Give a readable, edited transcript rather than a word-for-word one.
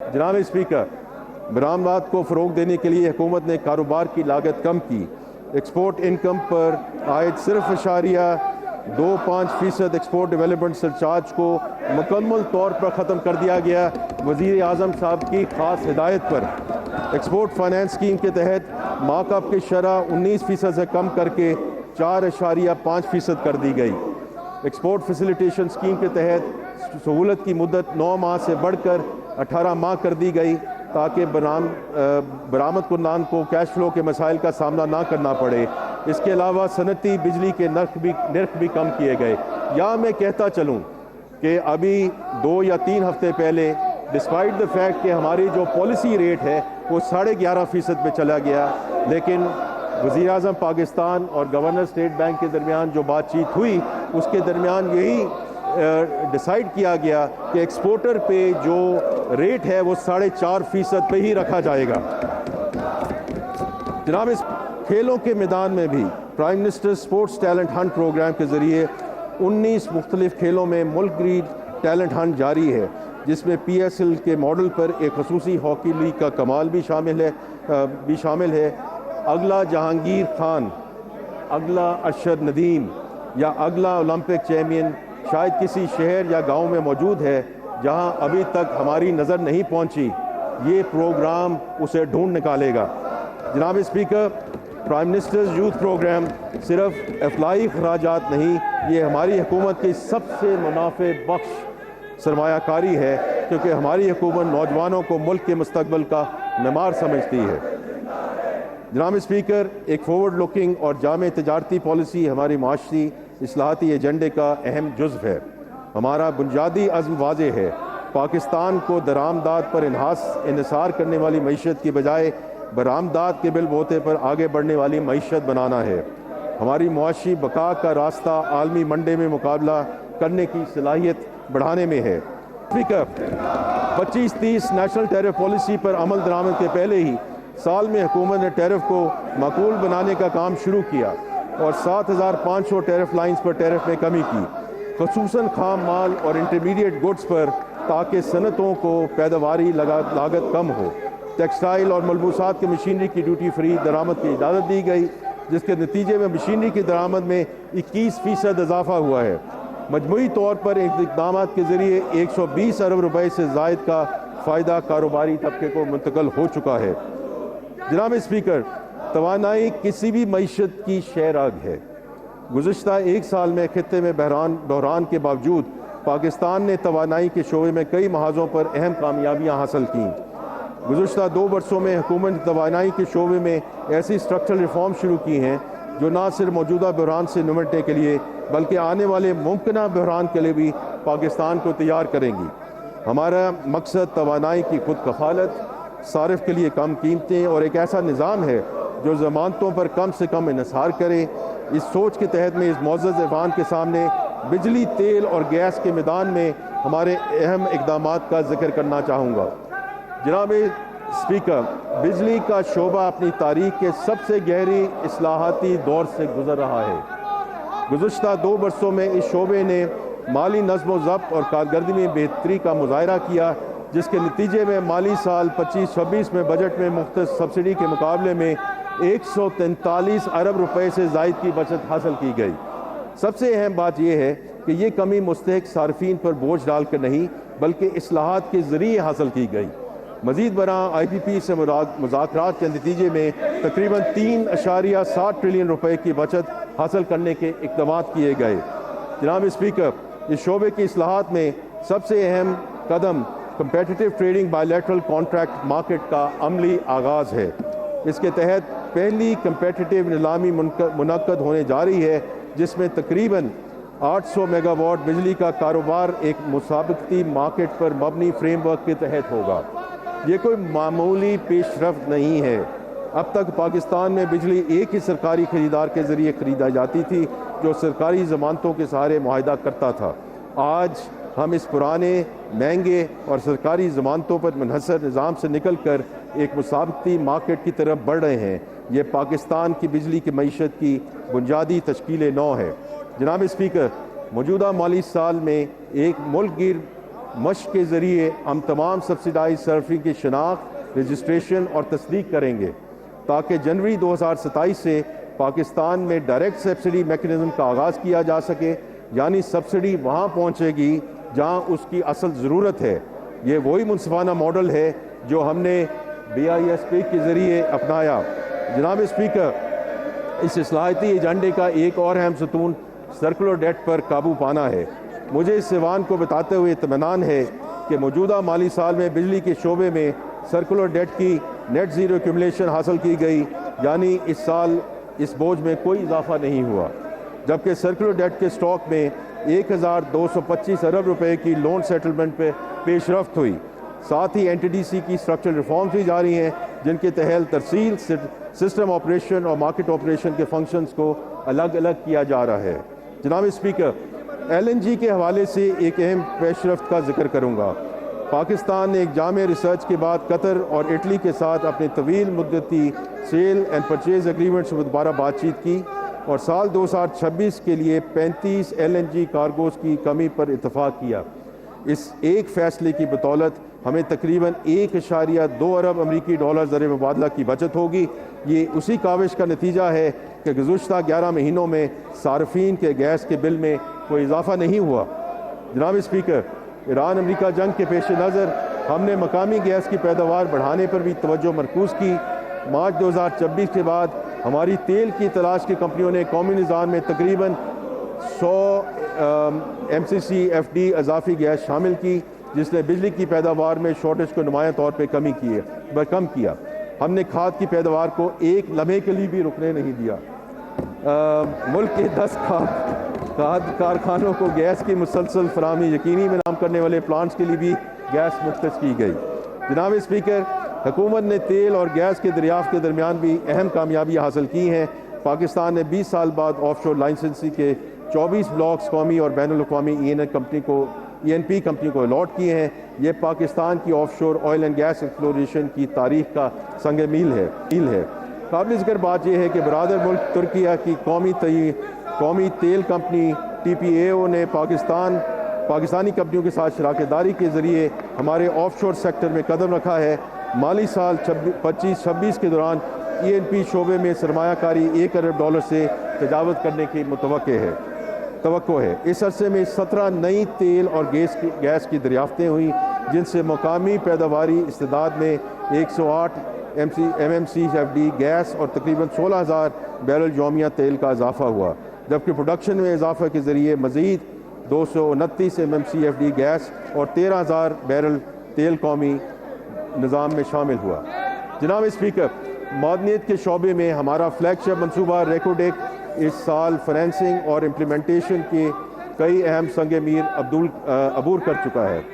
जनाब स्पीकर, बरामदात को फ़रोग देने के लिए हुकूमत ने कारोबार की लागत कम की। एक्सपोर्ट इनकम पर आयद 0.25% एक्सपोर्ट डेवलपमेंट सरचार्ज को मुकम्मल तौर पर ख़त्म कर दिया गया। वज़ीर आज़म साहब की ख़ास हिदायत पर एक्सपोर्ट फाइनेंस स्कीम के तहत मार्कअप की शरह 19% से कम करके 4.5% कर दी गई। एक्सपोर्ट फैसिलिटेशन स्कीम के तहत सहूलत की मुद्दत 9 माह से बढ़कर 18 माह कर दी गई ताकि बरामद कुन्नान को कैश फ्लो के मसाइल का सामना ना करना पड़े। इसके अलावा सनती बिजली के नर्ख भी कम किए गए। या मैं कहता चलूँ कि अभी 2 या 3 हफ्ते पहले डिस्पाइट द फैक्ट कि हमारी जो पॉलिसी रेट है वो 11.5% पे चला गया, लेकिन वज़ीर आज़म पाकिस्तान और गवर्नर स्टेट बैंक के दरमियान जो बातचीत हुई उसके दरमियान यही डिसाइड किया गया कि एक्सपोर्टर पे जो रेट है वो 4.5% पे ही रखा जाएगा। जनाब, इस खेलों के मैदान में भी prime minister sports talent hunt program के ज़रिए 19 मुख्तलिफ खेलों में मुल्की टैलेंट हंट जारी है, जिसमें PSL के मॉडल पर एक खसूसी हॉकी लीग का कमाल भी शामिल है। अगला जहांगीर खान, अगला अरशद नदीम या अगला ओलंपिक चैम्पियन शायद किसी शहर या गांव में मौजूद है जहां अभी तक हमारी नज़र नहीं पहुंची। ये प्रोग्राम उसे ढूंढ निकालेगा। जनाब speaker, prime ministers youth program सिर्फ अफलाई खराजात नहीं, ये हमारी हुकूमत की सबसे मुनाफे बख्श सरमायाकारी है, क्योंकि हमारी हुकूमत नौजवानों को मुल्क के मुस्तकबिल का मेमार समझती है। जनाब स्पीकर, एक फॉरवर्ड लुकिंग और जामे तजारती पॉलिसी हमारी माशी इस्लाहाती एजेंडे का अहम जुज़्व है। हमारा बुनियादी अज़्म वाज़ेह है, पाकिस्तान को दरामदात पर इन्हिसार करने वाली मईशत की बजाय बरामदात के बिलबोते पर आगे बढ़ने वाली मईशत बनाना है। हमारी मुआशी बका का रास्ता आलमी मंडे में मुकाबला करने की सलाहियत बढ़ाने में है। स्पीकर, 25-30 नेशनल टैरिफ पॉलिसी पर अमल दरामद के पहले ही साल में हुकूमत ने टैरिफ को माकूल बनाने का काम शुरू किया और 7,500 टैरिफ लाइन्स पर टैरिफ में कमी की, खसूसन खाम माल और इंटरमीडिएट गुड्स पर, ताकि सनतों को पैदावारी लागत कम हो। टेक्सटाइल और मलबूसात की मशीनरी की ड्यूटी फ्री दरामद की इजाज़त दी गई, जिसके नतीजे में मशीनरी की दरामद में 21% इजाफा हुआ है। मजमूई तौर पर इन इक़दाम के ज़रिए 120 अरब रुपए से ज़ायद का फ़ायदा कारोबारी तबके को मुंतकिल हो चुका है। जनाब स्पीकर, तवानाई किसी भी मईशत की शहराग है। गुज़िश्ता 1 साल में खित्ते में बहरान के बावजूद पाकिस्तान ने तवानाई के शोबे में कई महाज़ों पर अहम कामयाबियाँ हासिल की। गुज़िश्ता 2 वर्षों में हुकूमत ने तवानाई के शोबे में ऐसी स्ट्रक्चरल रिफॉर्म शुरू की हैं जो न सिर्फ मौजूदा बहरान से निपटने के लिए बल्कि आने वाले मुमकिन बहरान के लिए भी पाकिस्तान को तैयार करेंगी। हमारा मकसद तवानाई की खुद कफालत, सारिफ के लिए कम कीमतें और एक ऐसा निज़ाम है जो ज़मानतों पर कम से कम इन्हिसार करे। इस सोच के तहत मैं इस मुअज़्ज़ज़ ऐवान के सामने बिजली, तेल और गैस के मैदान में हमारे अहम इक़दामात का जिक्र करना चाहूँगा। जनाब स्पीकर, बिजली का शोबा अपनी तारीख के सबसे गहरी इस्लाहाती दौर से गुजर रहा है। गुज़िश्ता 2 वर्षों में इस शोबे ने माली नज़्म व ज़ब्त और कारकर्दगी में बेहतरी का मुज़ाहरा किया, जिसके नतीजे में माली साल 25-26 में बजट में मुख्तलिफ सब्सिडी के मुकाबले में 143 अरब रुपए से ज़ायद की बचत हासिल की गई। सबसे अहम बात यह है कि ये कमी मुस्तहिक सार्फिन पर बोझ डालकर नहीं बल्कि इस्लाहात के ज़रिए हासिल की गई। मज़ीद बरां IPP से मुज़ाकरात के नतीजे में तकरीबन 3.7 ट्रिलियन रुपए की बचत हासिल करने के इक़दाम किए गए। जनाब स्पीकर, इस शोबे की इस्लाहात में सबसे अहम कदम competitive trading bilateral contract market का अमली आगाज़ है। इसके तहत पहली कंपेटिटिव नीलामी मुनक्कद होने जा रही है, जिसमें तकरीबन 800 मेगावाट बिजली का कारोबार एक मुसाबकती मार्केट पर मबनी फ्रेमवर्क के तहत होगा। ये कोई मामूली पेशरफ्त नहीं है। अब तक पाकिस्तान में बिजली एक ही सरकारी खरीदार के ज़रिए खरीदा जाती थी, जो सरकारी ज़मानतों के सहारे मुआहदा करता था। आज हम इस पुराने, महंगे और सरकारी ज़मानतों पर मुनहसर निज़ाम से निकल कर एक मुसाबकती मार्केट की तरफ बढ़ रहे हैं। ये पाकिस्तान की बिजली की मईशत की बुनियादी तश्कील नौ है। जनाब स्पीकर, मौजूदा माली साल में एक मुल्क गिर مشق کے ذریعے ہم تمام سبسڈائز صارفین کی شناخت، رجسٹریشن اور تصدیق کریں گے تاکہ جنوری 2027 سے پاکستان میں ڈائریکٹ سبسڈی میکنزم کا آغاز کیا جا سکے، یعنی سبسڈی وہاں پہنچے گی جہاں اس کی اصل ضرورت ہے۔ یہ وہی منصفانہ ماڈل ہے جو ہم نے BISP کے ذریعے اپنایا۔ جناب اسپیکر، اس اصلاحاتی ایجنڈے کا ایک اور اہم ستون سرکولر ڈیٹ پر قابو پانا ہے۔ مجھے اس ایوان کو بتاتے ہوئے اطمینان ہے کہ موجودہ مالی سال میں بجلی کے شعبے میں سرکولر ڈیٹ کی نیٹ زیرو ایکومولیشن حاصل کی گئی، یعنی اس سال اس بوجھ میں کوئی اضافہ نہیں ہوا، جبکہ سرکولر ڈیٹ کے سٹاک میں 1225 ارب روپے کی لون سیٹلمنٹ پہ پیش رفت ہوئی۔ ساتھ ہی NTDC کی اسٹرکچرل ریفارمز بھی جاری ہیں جن کے تحت ترسیل، سسٹم آپریشن اور مارکیٹ آپریشن کے فنکشنز کو الگ الگ کیا جا رہا ہے۔ جناب اسپیکر، LNG کے حوالے سے ایک اہم پیش رفت کا ذکر کروں گا۔ پاکستان نے ایک جامع ریسرچ کے بعد قطر اور اٹلی کے ساتھ اپنے طویل مدتی سیل اینڈ پرچیز ایگریمنٹس میں دوبارہ بات چیت کی اور سال 2026 کے لیے 35 LNG کارگوز کی کمی پر اتفاق کیا۔ اس ایک فیصلے کی بدولت ہمیں تقریباً 1.2 ارب امریکی ڈالر زر مبادلہ کی بچت ہوگی۔ یہ اسی کاوش کا نتیجہ ہے کہ گزشتہ 11 مہینوں میں صارفین کے گیس کے بل میں کوئی اضافہ نہیں ہوا۔ جناب اسپیکر، ایران امریکہ جنگ کے پیش نظر ہم نے مقامی گیس کی پیداوار بڑھانے پر بھی توجہ مرکوز کی۔ مارچ 2026 کے بعد ہماری تیل کی تلاش کی کمپنیوں نے قومی نظام میں تقریباً 100 MCC/FD اضافی گیس شامل کی، جس نے بجلی کی پیداوار میں شارٹیج کو نمایاں طور پہ کم کیا۔ ہم نے کھاد کی پیداوار کو ایک لمحے کے لیے بھی رکنے نہیں دیا۔ ملک کے 10 کھاد کارخانوں کو گیس کی مسلسل فراہمی یقینی بنام کرنے والے پلانٹس کے لیے بھی گیس مختص کی گئی۔ جناب اسپیکر، حکومت نے تیل اور گیس کے دریافت کے درمیان بھی اہم کامیابیاں حاصل کی ہیں۔ پاکستان نے 20 سال بعد آف شور لائسنسی کے 24 بلاکس قومی اور بین الاقوامی ENP کمپنی کو الاٹ کیے ہیں۔ یہ پاکستان کی آف شور آئل اینڈ گیس ایکسپلوریشن کی تاریخ کا سنگ میل ہے۔ قابل ذکر بات یہ ہے کہ برادر ملک ترکیہ کی قومی تیل کمپنی TPAO نے پاکستانی کمپنیوں کے ساتھ شراکت داری کے ذریعے ہمارے آف شور سیکٹر میں قدم رکھا ہے۔ مالی سال 25-26 کے دوران ENP شعبے میں سرمایہ کاری 1 ارب ڈالر سے تجاوز کرنے کی توقع ہے۔ اس عرصے میں 17 نئی تیل اور گیس کی دریافتیں ہوئیں، جن سے مقامی پیداواری استعداد میں 108 MMC/FD گیس اور تقریباً 16,000 بیرل یومیہ تیل کا اضافہ ہوا، جبکہ پروڈکشن میں اضافہ کے ذریعے مزید 229 MMC/FD گیس اور 13,000 بیرل تیل قومی نظام میں شامل ہوا۔ جناب اسپیکر، معدنیات کے شعبے میں ہمارا فلیگ شپ منصوبہ ریکوڈیک اس سال فائنینسنگ اور امپلیمنٹیشن کے کئی اہم سنگ میر عبور کر چکا ہے۔